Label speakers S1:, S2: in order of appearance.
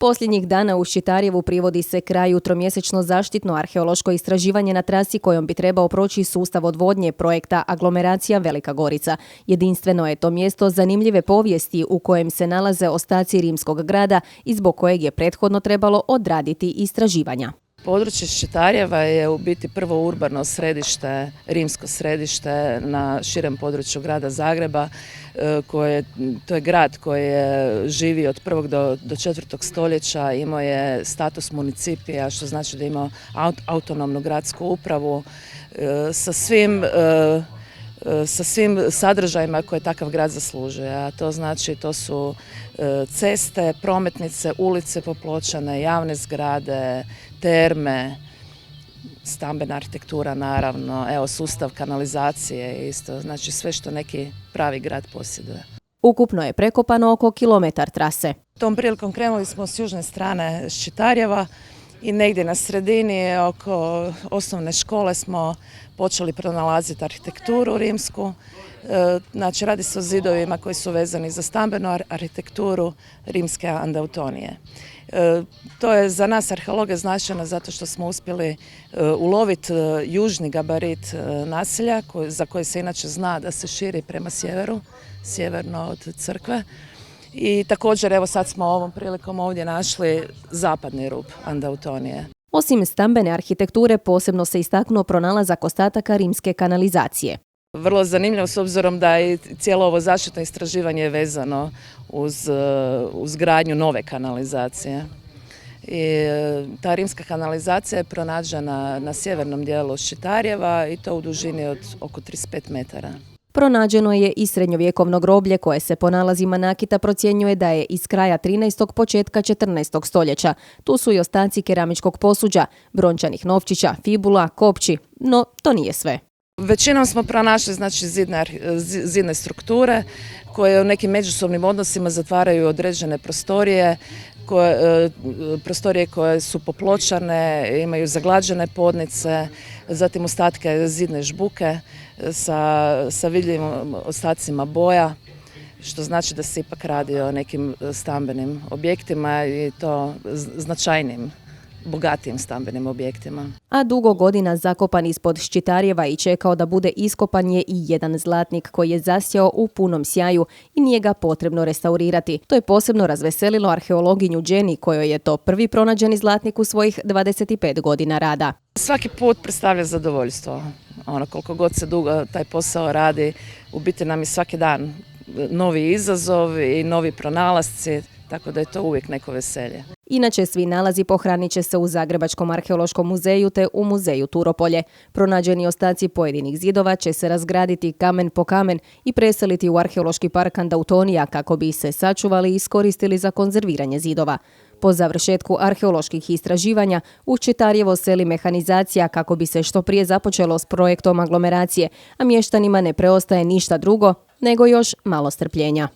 S1: Posljednjih dana u Ščitarjevu privodi se kraju tromjesečno zaštitno arheološko istraživanje na trasi kojom bi trebao proći sustav odvodnje projekta Aglomeracija Velika Gorica. Jedinstveno je to mjesto zanimljive povijesti u kojem se nalaze ostaci rimskog grada i zbog kojeg je prethodno trebalo odraditi istraživanja.
S2: Područje Ščitarjeva je u biti prvo urbano središte, rimsko središte na širem području grada Zagreba. To je grad koji je živio od 1. do 4. stoljeća, imao je status municipija, što znači da ima autonomnu gradsku upravu sa svim sadržajima koje takav grad zaslužuje. A to znači to su ceste, prometnice, ulice popločane, javne zgrade, terme, stambena arhitektura naravno, evo sustav kanalizacije isto, znači sve što neki pravi grad posjeduje.
S1: Ukupno je prekopano oko kilometar trase.
S2: Tom prilikom krenuli smo s južne strane Ščitarjeva i negdje na sredini oko osnovne škole smo počeli pronalaziti arhitekturu rimsku. Znači radi se o zidovima koji su vezani za stambenu arhitekturu rimske andautonije. To je za nas arheologe značajno zato što smo uspjeli uloviti južni gabarit naselja za koje se inače zna da se širi prema sjeveru, sjeverno od crkve. I također evo sad smo ovom prilikom ovdje našli zapadni rub andautonije.
S1: Osim stambene arhitekture posebno se istaknuo pronalazak ostataka rimske kanalizacije.
S2: Vrlo zanimljivo s obzirom da je cijelo ovo zaštitno istraživanje vezano uz gradnju nove kanalizacije. I ta rimska kanalizacija je pronađena na sjevernom dijelu Ščitarjeva i to u dužini od oko 35 metara.
S1: Pronađeno je i srednjovjekovno groblje koje se po nalazima nakita procjenjuje da je iz kraja 13. početka 14. stoljeća. Tu su i ostaci keramičkog posuđa, brončanih novčića, fibula, kopči, no to nije sve.
S2: Većinom smo pronašli znači zidne strukture koje u nekim međusobnim odnosima zatvaraju određene prostorije, prostorije koje su popločane, imaju zaglađene podnice, zatim ostatke zidne žbuke sa vidljivim ostacima boja, što znači da se ipak radi o nekim stambenim objektima i to značajnim, bogatijim stambenim objektima.
S1: A dugo godina zakopan ispod Ščitarjeva i čekao da bude iskopan je i jedan zlatnik koji je zasjao u punom sjaju i nije ga potrebno restaurirati. To je posebno razveselilo arheologinju Jenny kojoj je to prvi pronađeni zlatnik u svojih 25 godina rada.
S2: Svaki put predstavlja zadovoljstvo. Koliko god se dugo taj posao radi, u biti nam je svaki dan novi izazov i novi pronalasci, tako da je to uvijek neko veselje.
S1: Inače, svi nalazi pohranit će se u Zagrebačkom arheološkom muzeju te u muzeju Turopolje. Pronađeni ostaci pojedinih zidova će se razgraditi kamen po kamen i preseliti u arheološki park Andautonija kako bi se sačuvali i iskoristili za konzerviranje zidova. Po završetku arheoloških istraživanja u Ščitarjevo seli mehanizacija kako bi se što prije započelo s projektom aglomeracije, a mještanima ne preostaje ništa drugo nego još malo strpljenja.